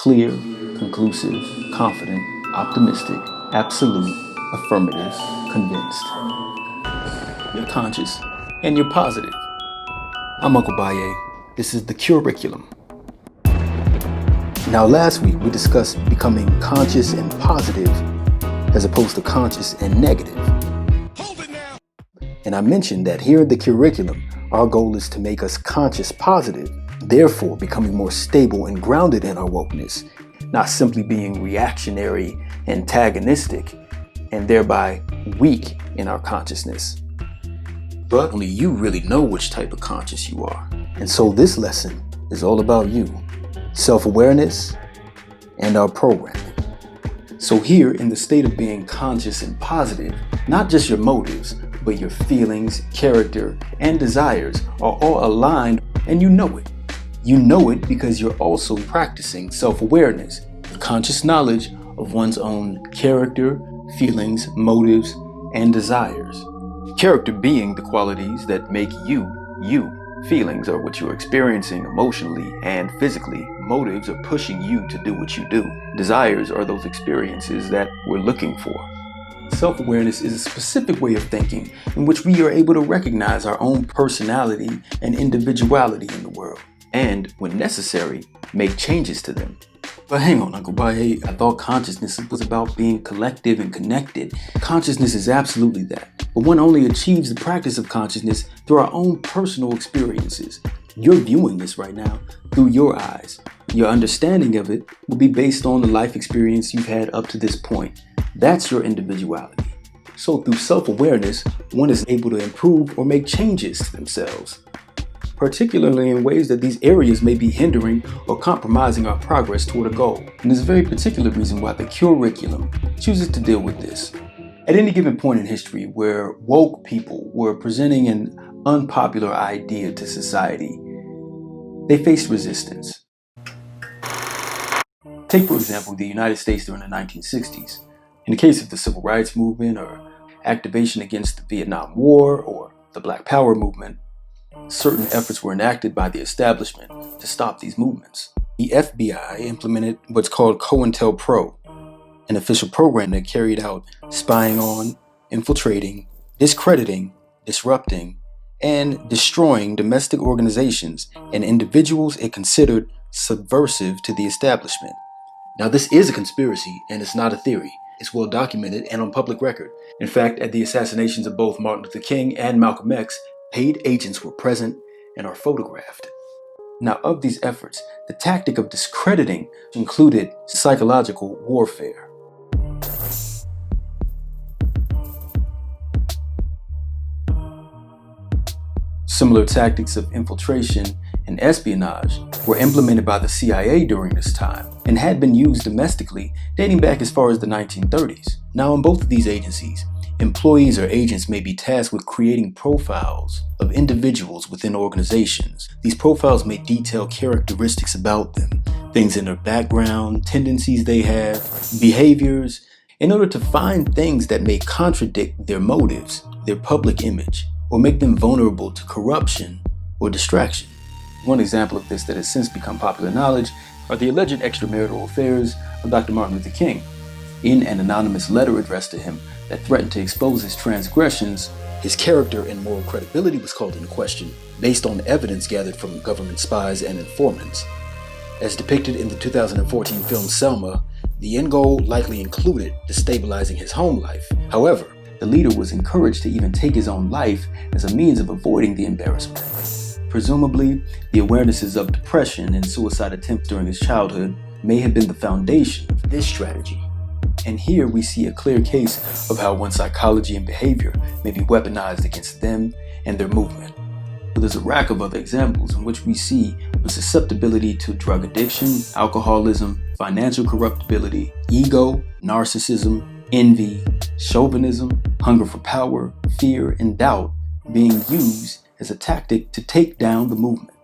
clear, conclusive, confident, optimistic, absolute, affirmative, convinced. You're conscious and you're positive. I'm Uncle Baye. This is the CUREiculum. Now last week we discussed becoming conscious and positive as opposed to conscious and negative. And I mentioned that here in the CUREiculum, our goal is to make us conscious positive, therefore becoming more stable and grounded in our wokeness, not simply being reactionary, antagonistic, and thereby weak in our consciousness. But only you really know which type of conscious you are. And so this lesson is all about you, self-awareness, and our programming. So here in the state of being conscious and positive, not just your motives, but your feelings, character, and desires are all aligned, and you know it. You know it because you're also practicing self-awareness, conscious knowledge of one's own character, feelings, motives, and desires. Character being the qualities that make you, you. Feelings are what you're experiencing emotionally and physically. Motives are pushing you to do what you do. Desires are those experiences that we're looking for. Self-awareness is a specific way of thinking in which we are able to recognize our own personality and individuality in the world, and, when necessary, make changes to them. But hang on, Uncle Baye, I thought consciousness was about being collective and connected. Consciousness is absolutely that. But one only achieves the practice of consciousness through our own personal experiences. You're viewing this right now through your eyes. Your understanding of it will be based on the life experience you've had up to this point. That's your individuality. So through self-awareness, one is able to improve or make changes to themselves, particularly in ways that these areas may be hindering or compromising our progress toward a goal. And there's a very particular reason why the CUREiculum chooses to deal with this. At any given point in history where woke people were presenting an unpopular idea to society, they faced resistance. Take, for example, the United States during the 1960s. In the case of the Civil Rights Movement or activation against the Vietnam War or the Black Power movement, certain efforts were enacted by the establishment to stop these movements. The FBI implemented what's called COINTELPRO, an official program that carried out spying on, infiltrating, discrediting, disrupting, and destroying domestic organizations and individuals it considered subversive to the establishment. Now, this is a conspiracy and it's not a theory. It's well documented and on public record. In fact, at the assassinations of both Martin Luther King and Malcolm X, paid agents were present and are photographed. Now, of these efforts, the tactic of discrediting included psychological warfare. Similar tactics of infiltration and espionage were implemented by the CIA during this time and had been used domestically dating back as far as the 1930s. Now, in both of these agencies, employees or agents may be tasked with creating profiles of individuals within organizations. These profiles may detail characteristics about them, things in their background, tendencies they have, behaviors, in order to find things that may contradict their motives, their public image, or make them vulnerable to corruption or distraction. One example of this that has since become popular knowledge are the alleged extramarital affairs of Dr. Martin Luther King. In an anonymous letter addressed to him that threatened to expose his transgressions, his character and moral credibility was called into question based on evidence gathered from government spies and informants. As depicted in the 2014 film Selma, the end goal likely included destabilizing his home life. However, the leader was encouraged to even take his own life as a means of avoiding the embarrassment. Presumably, the awarenesses of depression and suicide attempts during his childhood may have been the foundation of this strategy. And here we see a clear case of how one's psychology and behavior may be weaponized against them and their movement. But there's a rack of other examples in which we see the susceptibility to drug addiction, alcoholism, financial corruptibility, ego, narcissism, envy, chauvinism, hunger for power, fear, and doubt being used as a tactic to take down the movement.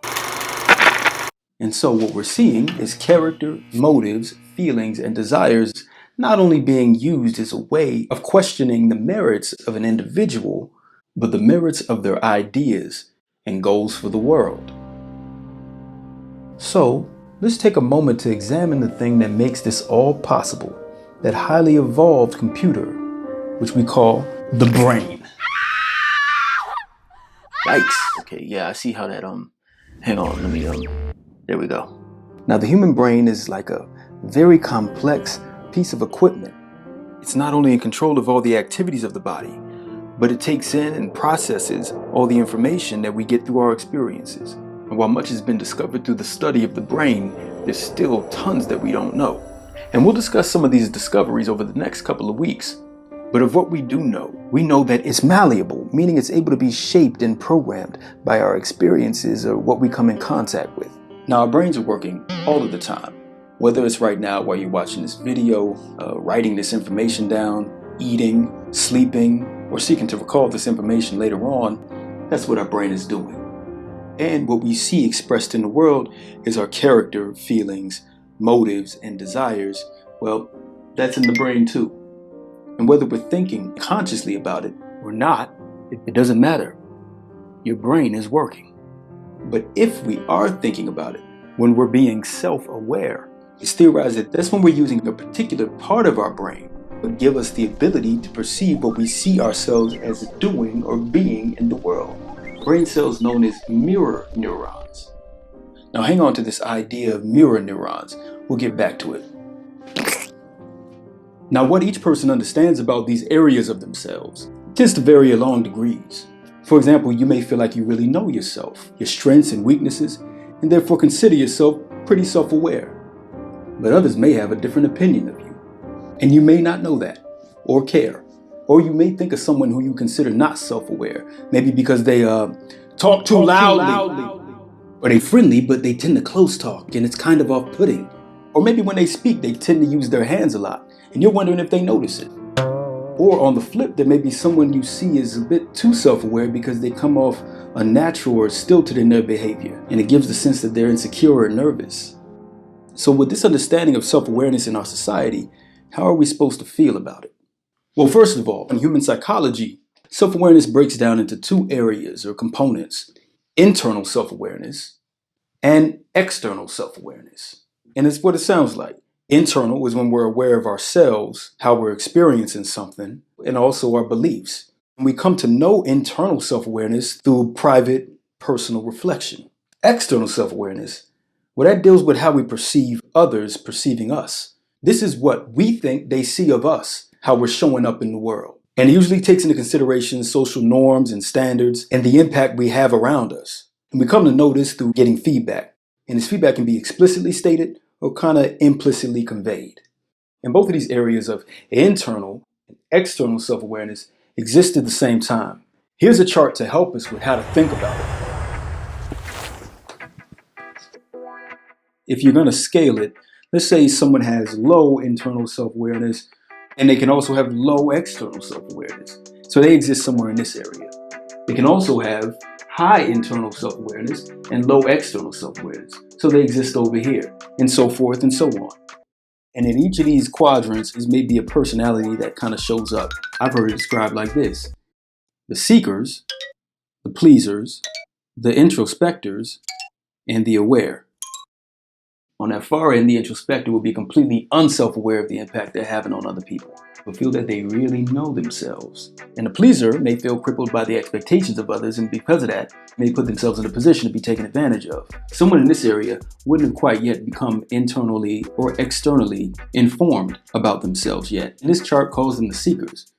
And so what we're seeing is character, motives, feelings, and desires not only being used as a way of questioning the merits of an individual, but the merits of their ideas and goals for the world. So, let's take a moment to examine the thing that makes this all possible, that highly evolved computer, which we call the brain. Yikes. Okay, yeah, I see how that, hang on, let me, there we go. Now, the human brain is like a very complex piece of equipment. It's not only in control of all the activities of the body, but it takes in and processes all the information that we get through our experiences. And while much has been discovered through the study of the brain, there's still tons that we don't know. And we'll discuss some of these discoveries over the next couple of weeks. But of what we do know, we know that it's malleable, meaning it's able to be shaped and programmed by our experiences or what we come in contact with. Now, our brains are working all of the time, whether it's right now while you're watching this video, writing this information down, eating, sleeping, or seeking to recall this information later on. That's what our brain is doing. And what we see expressed in the world is our character, feelings, motives, and desires. Well, that's in the brain too. And whether we're thinking consciously about it or not, it doesn't matter. Your brain is working. But if we are thinking about it, when we're being self-aware, it's theorized that that's when we're using a particular part of our brain to give us the ability to perceive what we see ourselves as doing or being in the world. Brain cells known as mirror neurons. Now hang on to this idea of mirror neurons. We'll get back to it. Now, what each person understands about these areas of themselves tends to vary along degrees. For example, you may feel like you really know yourself, your strengths and weaknesses, and therefore consider yourself pretty self-aware. But others may have a different opinion of you, and you may not know that or care. Or you may think of someone who you consider not self-aware, maybe because they talk too loudly. Or they're friendly, but they tend to close talk, and it's kind of off-putting. Or maybe when they speak, they tend to use their hands a lot, and you're wondering if they notice it. Or on the flip, there may be someone you see is a bit too self-aware because they come off unnatural or stilted in their behavior, and it gives the sense that they're insecure or nervous. So with this understanding of self-awareness in our society, how are we supposed to feel about it? Well, first of all, in human psychology, self-awareness breaks down into two areas or components: internal self-awareness and external self-awareness. And it's what it sounds like. Internal is when we're aware of ourselves, how we're experiencing something, and also our beliefs. And we come to know internal self-awareness through private, personal reflection. External self-awareness, well, that deals with how we perceive others perceiving us. This is what we think they see of us, how we're showing up in the world. And it usually takes into consideration social norms and standards and the impact we have around us. And we come to know this through getting feedback. And this feedback can be explicitly stated or kind of implicitly conveyed. And both of these areas of internal and external self-awareness exist at the same time. Here's a chart to help us with how to think about it. If you're going to scale it, let's say someone has low internal self-awareness, and they can also have low external self-awareness. So they exist somewhere in this area. They can also have high internal self-awareness and low external self-awareness. So they exist over here, and so forth and so on. And in each of these quadrants is maybe a personality that kind of shows up. I've heard it described like this: the seekers, the pleasers, the introspectors, and the aware. On that far end, the introspector will be completely unself-aware of the impact they're having on other people, but feel that they really know themselves. And the pleaser may feel crippled by the expectations of others, and because of that, may put themselves in a position to be taken advantage of. Someone in this area wouldn't have quite yet become internally or externally informed about themselves yet. And this chart calls them the seekers.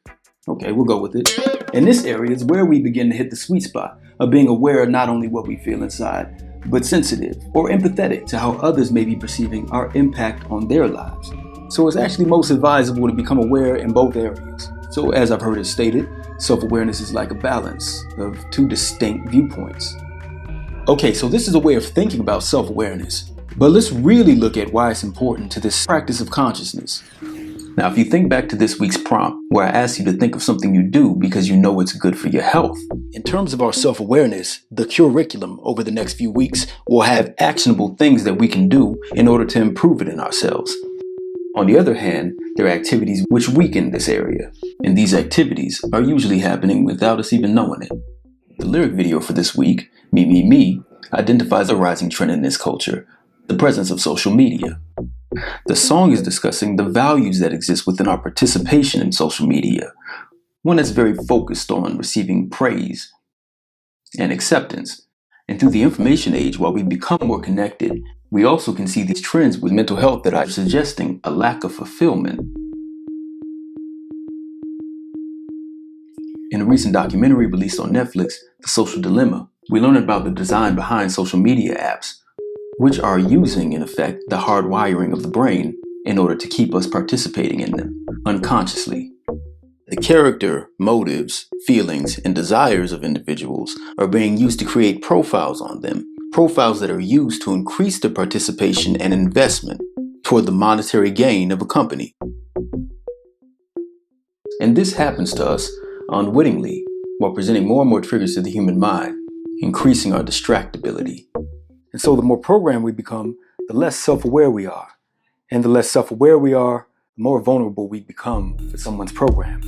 Okay, we'll go with it. And this area is where we begin to hit the sweet spot of being aware of not only what we feel inside, but sensitive or empathetic to how others may be perceiving our impact on their lives. So it's actually most advisable to become aware in both areas. So as I've heard it stated, self-awareness is like a balance of two distinct viewpoints. Okay, so this is a way of thinking about self-awareness, but let's really look at why it's important to this practice of consciousness. Now, if you think back to this week's prompt, where I asked you to think of something you do because you know it's good for your health. In terms of our self-awareness, the CUREiculum over the next few weeks will have actionable things that we can do in order to improve it in ourselves. On the other hand, there are activities which weaken this area, and these activities are usually happening without us even knowing it. The lyric video for this week, Me, identifies a rising trend in this culture, the presence of social media. The song is discussing the values that exist within our participation in social media, one that's very focused on receiving praise and acceptance. And through the information age, while we become more connected, we also can see these trends with mental health that are suggesting a lack of fulfillment. In a recent documentary released on Netflix, The Social Dilemma, we learn about the design behind social media apps, which are using, in effect, the hardwiring of the brain in order to keep us participating in them unconsciously. The character, motives, feelings, and desires of individuals are being used to create profiles on them, profiles that are used to increase their participation and investment toward the monetary gain of a company. And this happens to us unwittingly, while presenting more and more triggers to the human mind, increasing our distractibility. And so the more programmed we become, the less self-aware we are. And the less self-aware we are, the more vulnerable we become for someone's program.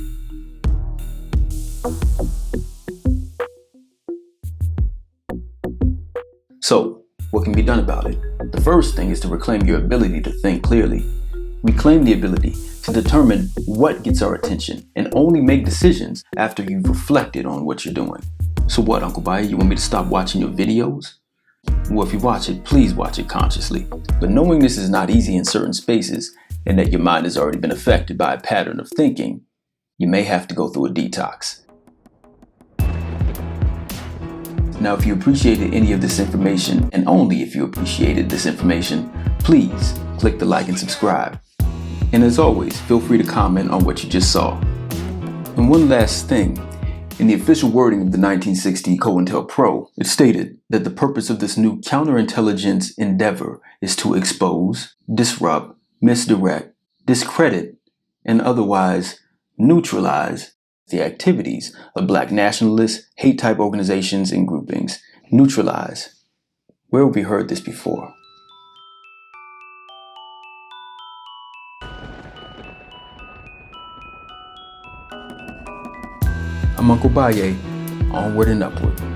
So, what can be done about it? The first thing is to reclaim your ability to think clearly. Reclaim the ability to determine what gets our attention and only make decisions after you've reflected on what you're doing. So what, Uncle Baye, you want me to stop watching your videos? Well, if you watch it, please watch it consciously. But knowing this is not easy in certain spaces and that your mind has already been affected by a pattern of thinking, you may have to go through a detox. Now, if you appreciated any of this information, and only if you appreciated this information, please click the like and subscribe. And as always, feel free to comment on what you just saw. And one last thing, in the official wording of the 1960 COINTELPRO, it stated that the purpose of this new counterintelligence endeavor is to expose, disrupt, misdirect, discredit, and otherwise neutralize the activities of Black nationalists, hate-type organizations, and groupings. Neutralize. Where have we heard this before? I'm Uncle Baye, onward and upward.